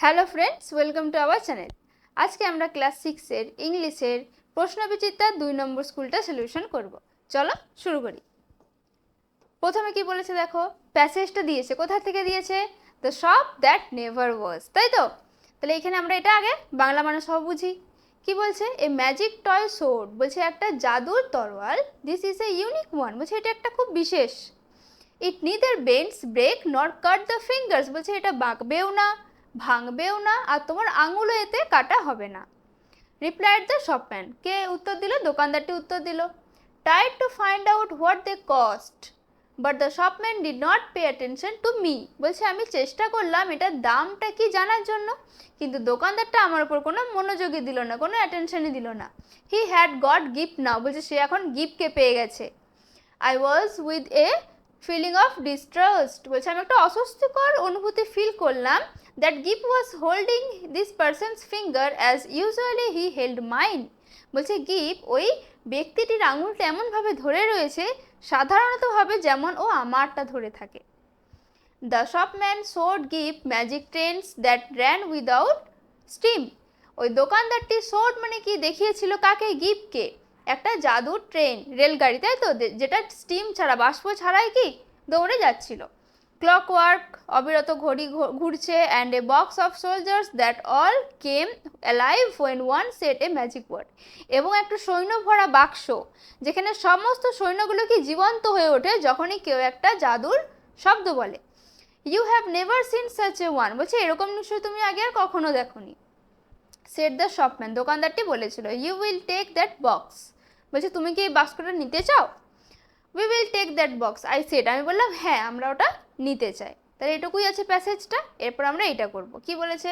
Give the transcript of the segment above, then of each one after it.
Hello friends, welcome to our channel. আজকে আমরা class 6-এর ইংলিশের প্রশ্নবিচিত্রার 2 নম্বর স্কুলটা সলিউশন করব। চলো শুরু করি। প্রথমে কি বলেছে দেখো, প্যাসেজটা দিয়েছে, কোথা থেকে দিয়েছে? The shop that never was, তাই তো? তাহলে এখানে আমরা এটা আগে বাংলা মানে সব বুঝি। কি বলছে? এ ম্যাজিক টয় সোর্ড, বলছে একটা জাদুর তরোয়াল। This is a unique one, বলছে এটা একটা খুব বিশেষ। It neither bends break not cut the fingers, বলছে এটা বাঁকবেও না ভাঙবেও না আর তোমার আঙুলও এতে কাটা হবে না। রিপ্লাইড দ্য শপম্যান, কে উত্তর দিল? দোকানদারটি উত্তর দিল। Tried to find out what they cost but the shopman did not pay attention to me, বলছে আমি চেষ্টা করলাম এটার দামটা কি জানার জন্য, কিন্তু দোকানদারটা আমার উপর কোনো মনোযোগই দিল না, কোনো অ্যাটেনশনই দিল না। He had got gift now, বলছে সে এখন গিফটকে পেয়ে গেছে। I was with a feeling of distrust, বলছে আমি একটা অস্বস্তিকর অনুভূতি ফিল করলাম। That gift was holding this person's finger as usually he held mine, বলছে গিফট ওই ব্যক্তিটির আঙুলটা এমনভাবে ধরে রয়েছে সাধারণতভাবে যেমন ও আমারটা ধরে থাকে। The shopman showed gift magic trains that ran without steam, ওই দোকানদারটি শোড মানে কি দেখিয়েছিল কাকে? গিফটকে একটা জাদুর ট্রেন, রেলগাড়ি, তাই তো, যেটা স্টিম ছাড়া বাষ্প ছাড়াই কি দৌড়ে যাচ্ছিল। ক্লকওয়ার্ক, অবিরত ঘড়ি ঘুরছে। And a box of soldiers that all came alive when one set a magic word, এবং একটা সৈন্য ভরা বাক্স যেখানে সমস্ত সৈন্যগুলো কি জীবন্ত হয়ে ওঠে যখনই কেউ একটা জাদুর শব্দ বলে। You have never seen such a one, বলছে এরকম নিশ্চয়ই তুমি আগে আর কখনো দেখোনি। সেট দ্য শপম্যান, দোকানদারটি বলেছিল। You will take that box, বলছে তুমি কি এই বাক্সটা নিতে চাও? We will take that box, I said, আমি বললাম হ্যাঁ আমরা ওটা নিতে চাই। তাহলে এটুকুই আছে প্যাসেজটা। এরপর আমরা এটা করব। কি বলেছে?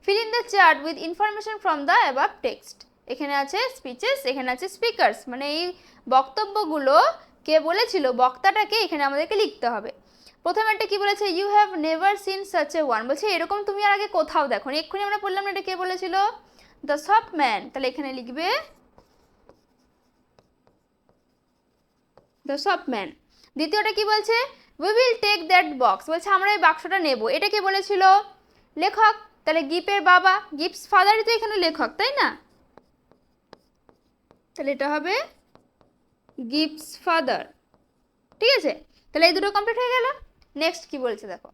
Fill in the chart with information from the above text, এখানে আছে স্পিচেস, এখানে আছে স্পিকার্স, মানে এই বক্তব্যগুলো কে বলেছিল, বক্তাটাকে এখানে আমাদেরকে লিখতে হবে। প্রথমে একটা কি বলেছে? You have never seen such a one, বলছে এরকম তুমি আর আগে কোথাও দেখো নি। এক্ষুনি আমরা বললাম না এটা কে বলেছিল? দ্য শপম্যান, তাহলে এখানে লিখবে দ্য শপম্যান। দ্বিতীয়টা কি বলছে? We will take that box, বলছে আমরা এই বাক্সটা নেব। এটা কে বলেছিল? লেখক, তাহলে গিফের বাবা, গিফটস ফাদারই তো এখানে লেখক, তাই না? তাহলে এটা হবে গিফটস ফাদার, ঠিক আছে? তাহলে এই দুটো কমপ্লিট হয়ে গেল। নেক্সট কি বলছে দেখো,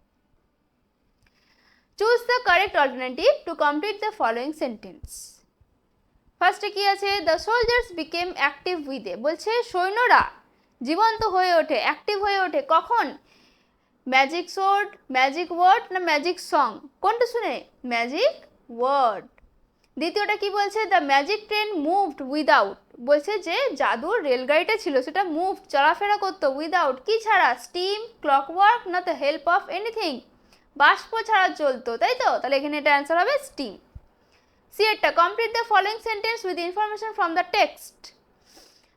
choose the correct alternative to complete the following sentence. ফার্স্টে কি আছে? The soldiers became active with a, বলছে সৈন্যরা জীবন্ত হয়ে ওঠে, অ্যাক্টিভ হয়ে ওঠে কখন? ম্যাজিক সোর্ড, ম্যাজিক ওয়ার্ড না ম্যাজিক সং, কোনটা শুনে? Magic word. দ্বিতীয়টা কি বলছে? The magic train moved without, বলছে যে জাদুর রেলগাড়িটা ছিল সেটা মুভ, চলাফেরা করতো, উইদাউট কি ছাড়া? স্টিম, ক্লকওয়ার্ক না দ্য হেল্প অফ এনিথিং, বাষ্প ছাড়া চলতো, তাই তো? তাহলে এখানে এটা অ্যান্সার হবে স্টিম। সি এরটা, complete the following sentence with information from the text.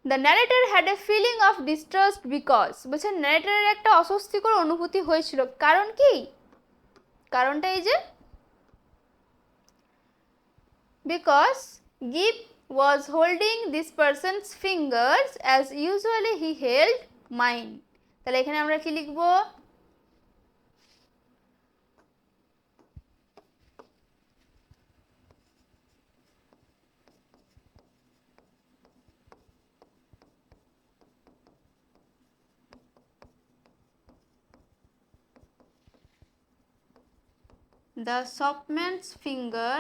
The narrator had a feeling of distrust because, বলছে ন্যারেটরের একটা অস্বস্তিকর অনুভূতি হয়েছিল, কারণ কি? কারণটা এই যে because gift was holding this persons fingers as usually he held mine, তাহলে এখানে আমরা কি লিখবো? The shopman's finger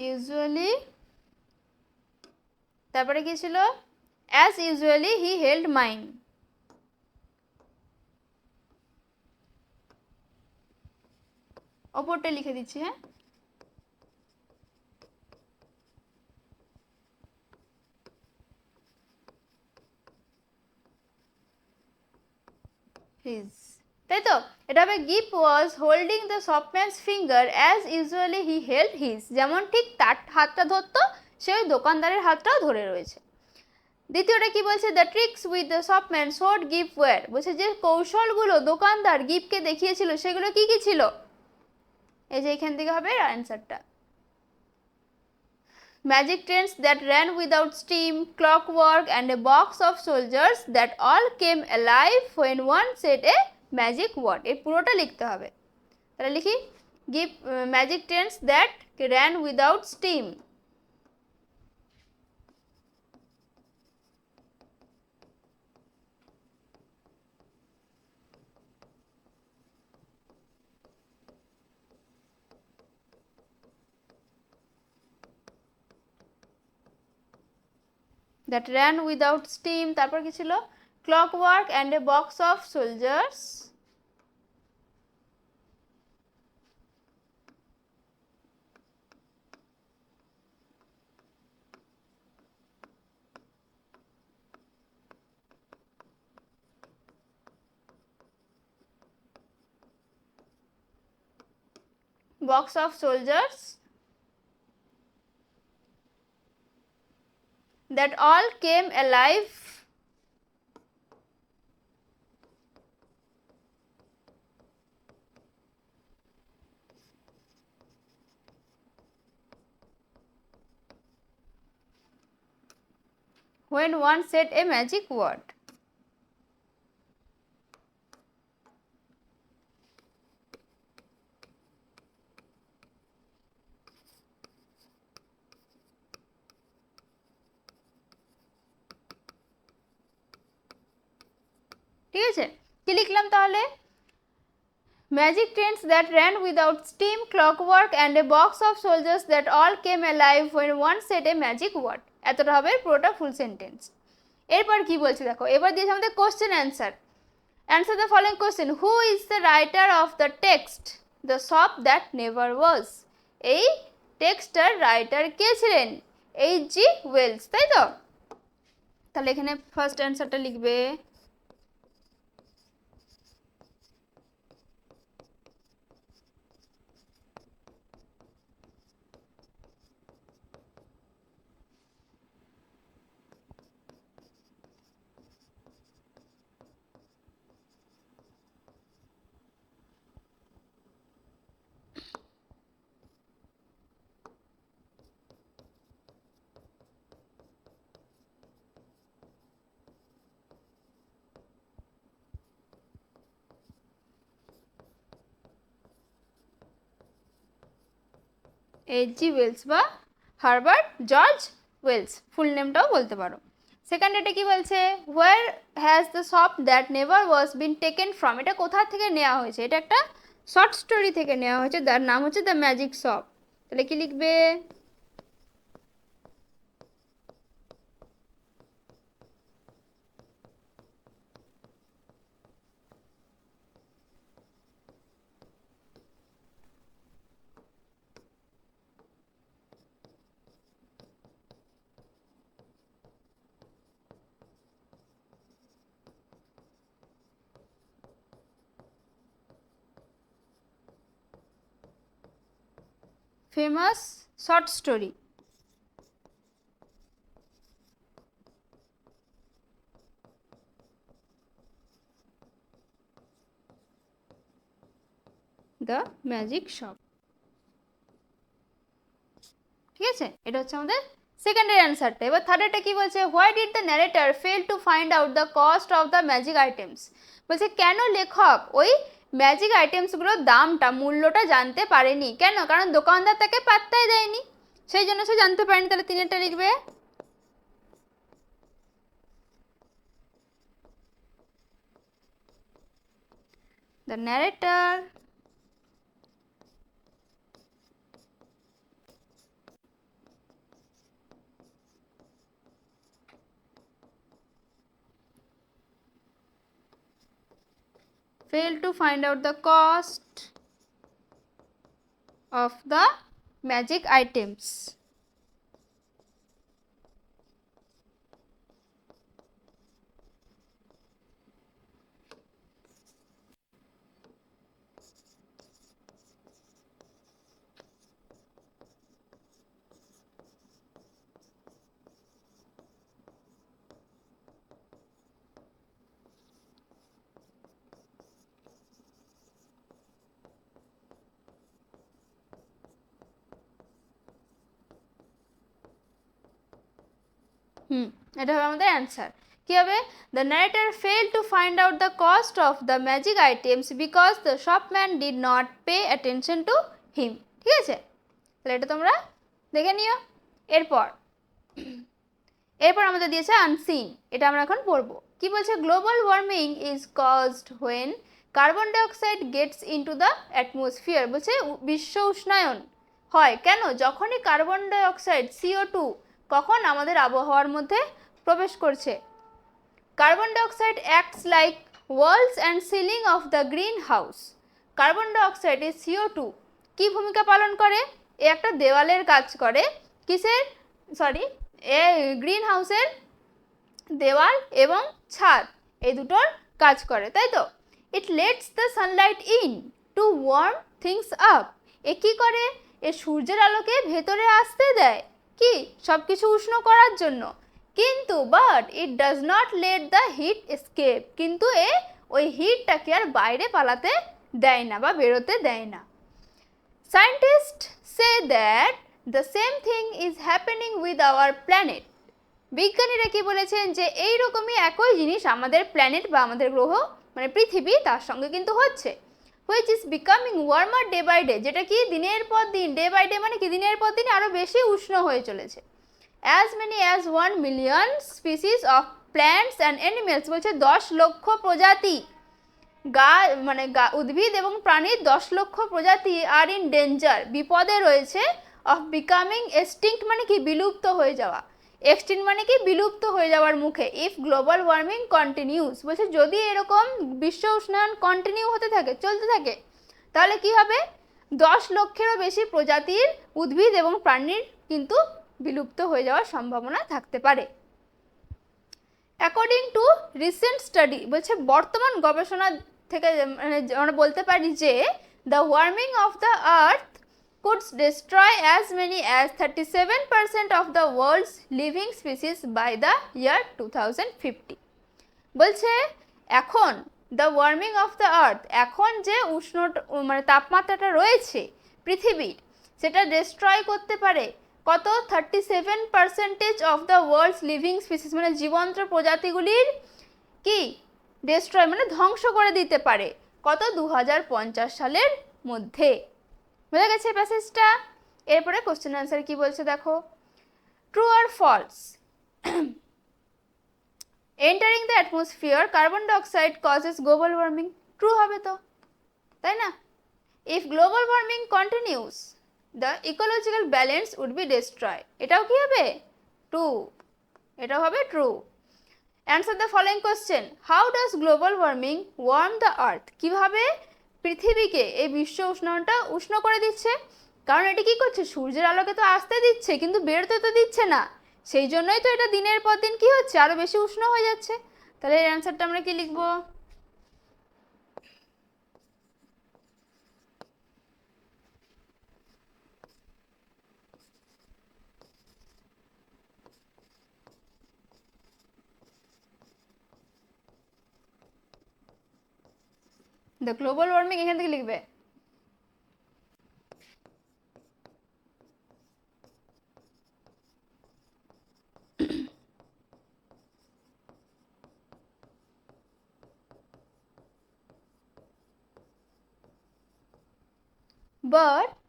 usually, তারপরে কি ছিল? as usually he held mine, ওপরটা লিখে দিচ্ছি। হ্যাঁ, his, তাই তো? এটা হবে gift was holding the shopman's finger as usually he held his, যেমন ঠিক তার হাতটা ধরতো সে ওই দোকানদারের হাতটাও ধরে রয়েছে। দ্বিতীয়টা কি বলছে? The tricks with the shopman showed gift were, বলছে যে কৌশলগুলো দোকানদার গিফটকে দেখিয়েছিল সেগুলো কি কি ছিল? এই যে এখান থেকে হবে অ্যান্সারটা। magic trains that ran without steam, clockwork, and a box of soldiers that all came alive when one said a magic word. এই পুরোটা লিখতে হবে। তাহলে লিখি give magic trains that ran without steam. That ran without steam, তারপর কি ছিল? Clockwork and a box of soldiers that all came alive when one said a magic word. ঠিক আছে, কি লিখলাম তাহলে? Magic trains that ran without steam, clockwork, and a box of soldiers that all came alive when one said a magic word. এতটা হবে পুরোটা full sentence. এরপর কি বলছে দেখো, এবার দিয়েছে আমাদের question answer. Answer the following question, who is the writer of the text the shop that never was? এই টেক্সটার রাইটার কে ছিলেন? H.G. ওয়েলস, তাই তো? তাহলে এখানে ফার্স্ট অ্যান্সারটা লিখবে H.G. ওয়েলস বা হারবার্ট জর্জ ওয়েলস, ফুল নেমটাও বলতে পারো। সেকেন্ড এটা কি বলছে, where has the shop that never was been taken from? এটা কোথা থেকে নেওয়া হয়েছে? এটা একটা শর্ট স্টোরি থেকে নেওয়া হয়েছে, যার নাম হচ্ছে দ্য ম্যাজিক শপ। তাহলে কি লিখবে? Famous short story. The magic shop. ঠিক আছে, এটা হচ্ছে আমাদের সেকেন্ডের অ্যান্সারটা। এবার থার্ডেরটা কি বলছে, why did the narrator fail to find out the cost of the magic items? বলছে কেন লেখক ওই ম্যাজিক আইটেমসগুলোর দামটা, মূল্যটা জানতে পারেনি? কেন? কারণ দোকানদার তাকে পাত্তাই দেয়নি, সেই জন্য সে জানতে পারেনি। তাহলে তিনেরটা লিখবে the narrator failed to find out the cost of the magic items. এটা হবে আমাদের অ্যান্সার। কি হবে? The narrator fail to find out the cost of the magic items because the shopman did not pay attention to him. ঠিক আছে, তাহলে এটা তোমরা দেখে নিও। এরপর আমাদের দিয়েছে আনসিন, এটা আমরা এখন পড়বো। কি বলছে? Global warming is caused when carbon dioxide gets into the atmosphere. বলছে বিশ্ব উষ্ণায়ন হয় কেন? যখনই কার্বন ডাইঅক্সাইড CO2 কখন আমাদের আবহাওয়ার মধ্যে প্রবেশ করছে। Carbon dioxide acts like walls and ceiling of the green house. Carbon ডাইঅক্সাইডে CO2 কি ভূমিকা পালন করে? এ একটা দেওয়ালের কাজ করে। কিসের? গ্রিন হাউসের দেওয়াল এবং ছাদ, এই দুটোর কাজ করে, তাই তো? It lets the sunlight in to warm things up. এ কি করে? এ সূর্যের আলোকে ভেতরে আসতে দেয়, কি সব কিছু উষ্ণ করার জন্য। কিন্তু but it does not let the heat escape. কিন্তু এ ওই হিটটাকে আর বাইরে পালাতে দেয় না বা বেরোতে দেয় না। Scientist say that the same thing is happening with our planet. বিজ্ঞানীরা কি বলেছেন? যে এইরকমই একই জিনিস আমাদের প্ল্যানেট বা আমাদের গ্রহ মানে পৃথিবী তার সঙ্গে কিন্তু হচ্ছে। Which is becoming warmer day by day, যেটা কি দিনের পর দিন, ডে বাই ডে মানে কি দিনের পর দিন আরও বেশি উষ্ণ হয়ে চলেছে। As many as 1 million species of plants and animals. বলছে 10 লক্ষ প্রজাতি উদ্ভিদ এবং প্রাণীর 10 লক্ষ প্রজাতি আর ইন ডেঞ্জার, বিপদে রয়েছে, অফ বিকামিং এক্সটিংক্ট মানে কি বিলুপ্ত হয়ে যাওয়া, এক্সটিংক্ট মানে কি বিলুপ্ত হয়ে যাওয়ার মুখে। ইফ গ্লোবাল ওয়ার্মিং কন্টিনিউস, বলছে যদি এরকম বিশ্ব উষ্ণায়ন কন্টিনিউ হতে থাকে, চলতে থাকে, তাহলে কি হবে? 10 লক্ষেরও বেশি প্রজাতির উদ্ভিদ এবং প্রাণীর কিন্তু বিলুপ্ত হয়ে যাওয়ার সম্ভাবনা থাকতে পারে। অ্যাকর্ডিং টু রিসেন্ট স্টাডি, বলছে বর্তমান গবেষণা থেকে আমরা বলতে পারি যে the warming of the earth could destroy as many as 37% of the world's living species by the year 2050. বলছে এখন the warming of the earth, এখন যে উষ্ণ মানে তাপমাত্রাটা রয়েছে পৃথিবীর, সেটা ডিস্ট্রয় করতে পারে কত? 37% of the world's living species, মানে জীবন্ত প্রজাতিগুলির কি ডিস্ট্রয় মানে ধ্বংস করে দিতে পারে কত? 2050 সালের মধ্যে। বুঝে গেছে প্যাসেজটা? এরপরে কোশ্চেন আনসার কি বলছে দেখো। True or false? Entering the atmosphere carbon dioxide causes global warming. True হবে তো, তাই না? If global warming continues the ecological balance would be destroy. এটাও কি হবে? ট্রু। এটাও হবে true. Answer the following question. How does global warming warm the earth? কিভাবে পৃথিবীকে এই বিশ্ব উষ্ণায়নটা উষ্ণ করে দিচ্ছে? কারণ এটি কি করছে? সূর্যের আলোকে তো আসতে দিচ্ছে কিন্তু বেরোতে তো দিচ্ছে না, সেই জন্যই তো এটা দিনের পর দিন কি হচ্ছে? আরো বেশি উষ্ণ হয়ে যাচ্ছে। তাহলে এর অ্যান্সারটা আমরা কি লিখবো? দ্য গ্লোবাল ওয়ার্মিং এখান থেকে লিখবে। But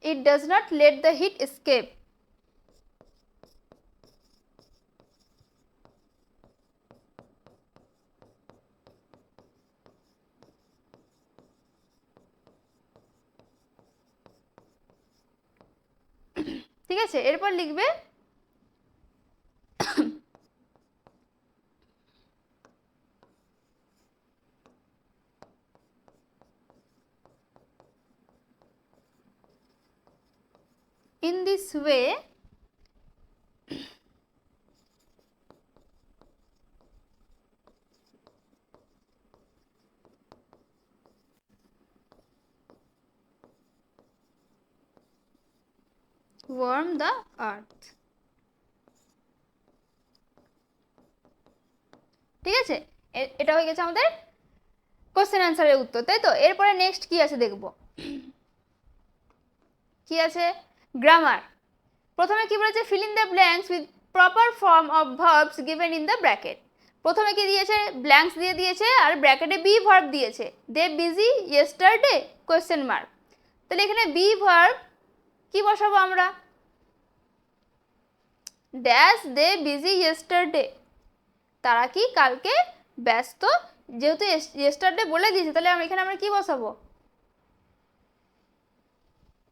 it does not let the heat escape. ঠিক আছে, এরপর লিখবে in this way warm the earth. ঠিক আছে, এটা হয়ে গেছে আমাদের কোশ্চেন আনসারের উত্তর, তাই তো? এরপরে নেক্সট কি আছে দেখব। কি আছে? গ্রামার। প্রথমে কি বলেছে? Fill in the blanks with proper form of verbs given in the bracket. প্রথমে কি দিয়েছে, ব্ল্যাঙ্কস দিয়ে দিয়েছে আর ব্র্যাকেটে বি ভার্ব দিয়েছে। দে বিজি ইয়েস্টারডে কোয়েশ্চেন মার্ক। তাহলে এখানে বি ভার্ব কি বসাবো আমরা, ড্যাশ দে বিজি ইয়েস্টারডে, তারা কি কালকে ব্যস্ত, যেহেতু ইয়েস্টারডে বলে দিয়েছে তাহলে এখানে আমরা কি বসাবো,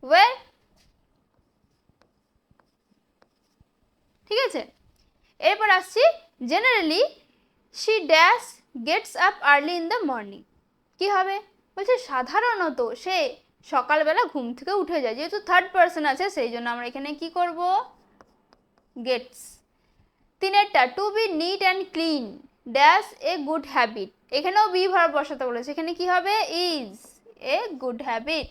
ওয়ে। ঠিক আছে, এরপর আসছি generally she dash gets up early in the morning. কি হবে, বলছে সাধারণত সে সকালবেলা ঘুম থেকে উঠে যায়, যেহেতু থার্ড পার্সন আছে সেই জন্য আমরা এখানে কি করব, গেটস। তিনেরটা to be neat and clean dash a good habit, এখানেও বি ভার্ব বসাতে বলেছে, এখানে কি হবে, ইজ এ গুড হ্যাবিট।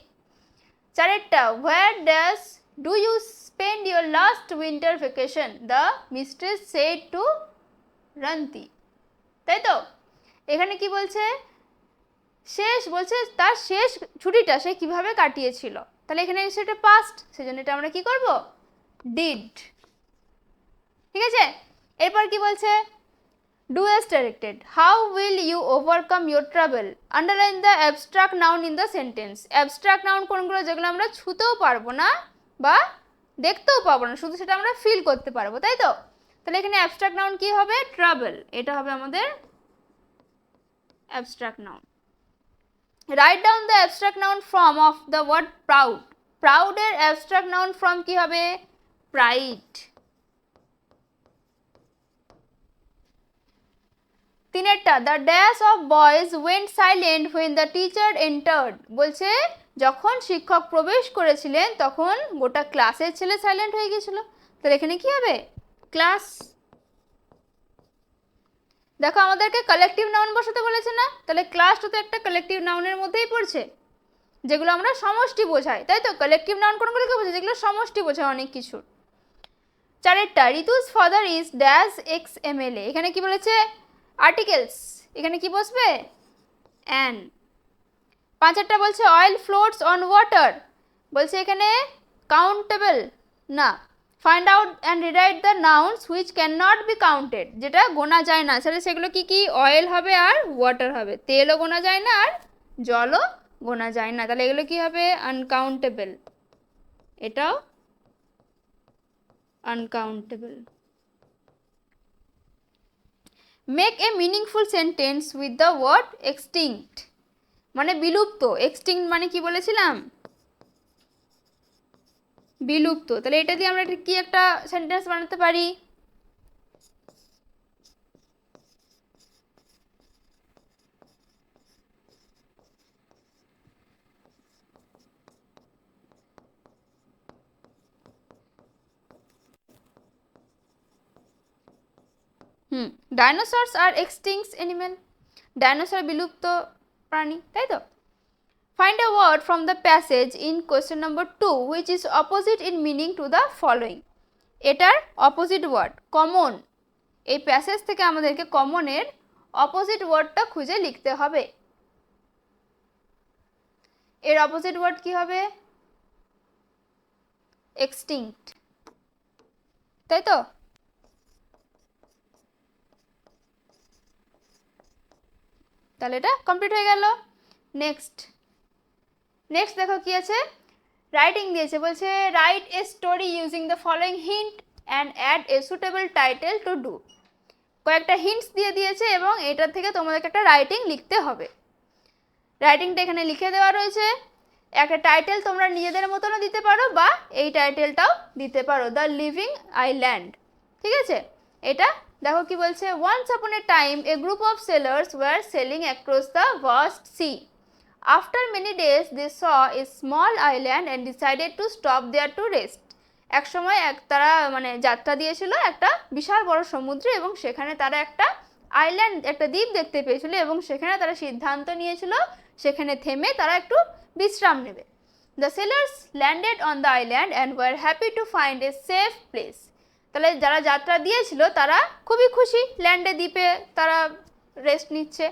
চারেরটা where dash do you spend your last winter vacation the mistress said to Ranti, তাই তো। এখানে কি বলছে, শেষ, বলছে তার শেষ ছুটিটা সে কিভাবে কাটিয়েছিল, তাহলে এখানে সেটা পাস্ট, সেজন্য এটা আমরা কি করব, ডিড। ঠিক আছে, এরপর কি বলছে, do as directed how will you overcome your travel, underline the abstract noun in the sentence. Abstract noun কোনগুলো, যেগুলো আমরা ছুতেও পারবো না বা দেখতেও পাবো না, শুধু সেটা আমরা ফিল করতে পারবো, তাই তো। তাহলে এখানে অ্যাবস্ট্রাক্ট নাউন কি হবে, ট্রাভেল, এটা হবে আমাদের abstract noun. Write down the abstract noun form of the word proud. প্রাউডের অ্যাবস্ট্রাক্ট নাউন ফর্ম কি হবে, প্রাইড। তিনেরটা the dash of boys went silent when the teacher entered, বলছে যখন শিক্ষক প্রবেশ করেছিলেন তখন গোটা ক্লাসের ছেলে সাইলেন্ট হয়ে গিয়েছিল, তাহলে এখানে কি হবে, ক্লাস। দেখো আমাদেরকে কালেকটিভ নাউন বসাতে বলেছে না, তাহলে ক্লাসটা তো একটা কালেকটিভ নাউনের মধ্যেই পড়ছে, যেগুলো আমরা সমষ্টি বোঝাই, তাই তো। কালেকটিভ নাউন কোনগুলোকে বোঝায়, যেগুলো সমষ্টি বোঝায় অনেক কিছুর। চারেরটা Ritu's father is dash ex M L A, এখানে কি বলেছে, আর্টিকেলস, এখানে কি বসবে, অ্যান। পাঁচেরটা বলছে অয়েল ফ্লোটস অন ওয়াটার, বলছে এখানে কাউন্টেবল না। Find out and rewrite the nouns which can not be counted, যেটা গোনা যায় না, তাহলে সেগুলো কি কি, অয়েল হবে আর ওয়াটার হবে, তেলও গোনা যায় না আর জলও গোনা যায় না, তাহলে এগুলো কি হবে, আনকাউন্টেবল, এটাও uncountable. Make a meaningful sentence with the word extinct, মানে বিলুপ্ত, এক্সটিংক্ট মানে কি বলেছিলাম, বিলুপ্ত, তাহলে এটা দিয়ে আমরা কি একটা সেন্টেন্স বানাতে পারি, dinosaurs are extinct animal, dinosaur বিলুপ্ত প্রাণী, তাই তো। Find a word from the passage in question number 2 which is opposite in meaning to the following, এটার অপোজিট ওয়ার্ড কমন, এই প্যাসেজ থেকে আমাদেরকে কমনের অপোজিট ওয়ার্ডটা খুঁজে লিখতে হবে। এর অপোজিট ওয়ার্ড কি হবে, এক্সটিংক্ট, তাই তো। তাহলে এটা কমপ্লিট হয়ে গেল। নেক্সট দেখো কি আছে, রাইটিং দিয়েছে, বলছে write a story using the following hint and add a suitable title to do. কয়েকটা হিন্টস দিয়ে দিয়েছে এবং এটার থেকে তোমাদেরকে একটা রাইটিং লিখতে হবে। রাইটিংটা এখানে লিখে দেওয়া রয়েছে, একটা টাইটেল তোমরা নিজেদের মতনও দিতে পারো বা এই টাইটেলটাও দিতে পারো, দ্য লিভিং আইল্যান্ড। ঠিক আছে, এটা দেখো কি বলছে, once upon a time a group of sailors were sailing across the vast sea. After many days they saw a small island and decided to stop there to rest. এক সময় তারা মানে যাত্রা দিয়েছিল একটা বিশাল বড় সমুদ্রে এবং সেখানে তারা একটা আইল্যান্ড, একটা দ্বীপ দেখতে পেয়েছিল এবং সেখানে তারা সিদ্ধান্ত নিয়েছিল সেখানে থেমে তারা একটু বিশ্রাম নেবে। The sailors landed on the island and were happy to find a safe place. তাহলে যারা যাত্রা দিয়েছিল তারা খুবই খুশি, ল্যান্ডে দ্বীপে তারা রেস্ট নিচ্ছে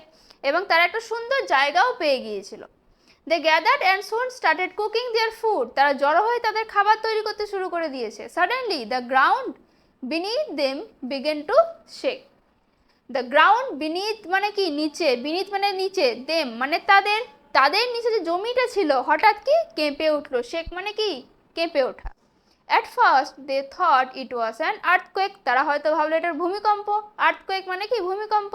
এবং তারা একটা সুন্দর জায়গাও পেয়ে গিয়েছিল। They gathered and soon started cooking their food, তারা জড়ো হয়ে তাদের খাবার তৈরি করতে শুরু করে দিয়েছে। Suddenly the ground beneath them began to shake. The ground beneath মানে কি নিচে, beneath মানে নিচে, them মানে তাদের, তাদের নিচে যে জমিটা ছিল হঠাৎ কি কেঁপে উঠলো, shake মানে কি কেঁপে ওঠা। At first they thought it was an earthquake, তারা হয়তো ভাবলো এটা ভূমিকম্প, earthquake মানে কি ভূমিকম্প।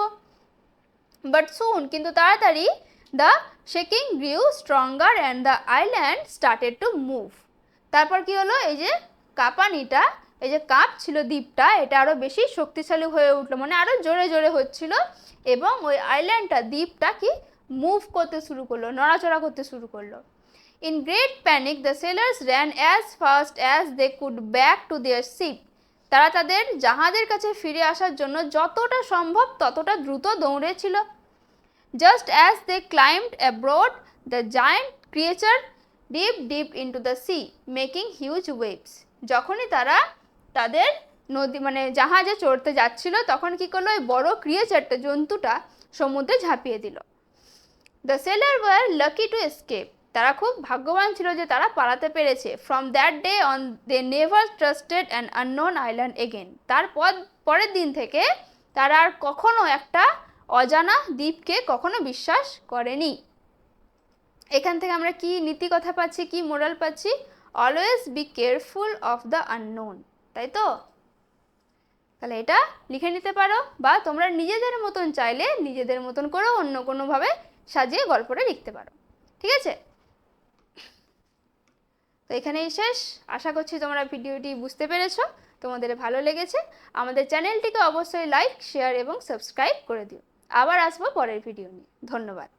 But soon কিন্তু তাড়াতাড়ি the shaking grew stronger and the island started to move. তারপর কি হলো, এই যে কাঁপানিটা, এই যে কাঁপ ছিল দ্বীপটা, এটা আরো বেশি শক্তিশালী হয়ে উঠলো, মানে আরো জোরে জোরে হচ্ছিল, এবং ওই আইল্যান্ডটা দ্বীপটা কি মুভ করতে শুরু করলো, নড়াচড়া করতে শুরু করলো। In great panic the sailors ran as fast as they could back to their ship. তারা তাদের জাহাজের কাছে ফিরে আসার জন্য যতটা সম্ভব ততটা দ্রুত দৌড়েছিল। Just as they climbed aboard, the giant creature dipped into the sea, making huge waves. যখনই তারা তাদের নদী মানে জাহাজে চড়তে যাচ্ছিল তখন কি করলো, ওই বড় ক্রিয়েচারটা, জন্তুটা সমুদ্রে ঝাঁপিয়ে দিল। The sailors were lucky to escape. তারা খুব ভাগ্যবান ছিল যে তারা পালাতে পেরেছে। From that day on they never trusted an unknown island again. তারপর পরের দিন থেকে তারা আর কখনো একটা অজানা দ্বীপকে কখনো বিশ্বাস করেনি। এখান থেকে আমরা কি নীতি কথা পাচ্ছি, কি মোরাল পাচ্ছি? Always be careful of the unknown, তাই তো? তাহলে এটা লিখে নিতে পারো, বা তোমরা নিজেদের মতন চাইলে নিজেদের মতন করেও অন্য কোনোভাবে সাজিয়ে গল্পটা লিখতে পারো। ঠিক আছে, তো এখানেই শেষ। আশা করছি তোমরা ভিডিওটি বুঝতে পেরেছো, তোমাদের ভালো লেগেছে। আমাদের চ্যানেলটিকে অবশ্যই লাইক, শেয়ার এবং সাবস্ক্রাইব করে দিও। আবার আসবো পরের ভিডিও নিয়ে। ধন্যবাদ।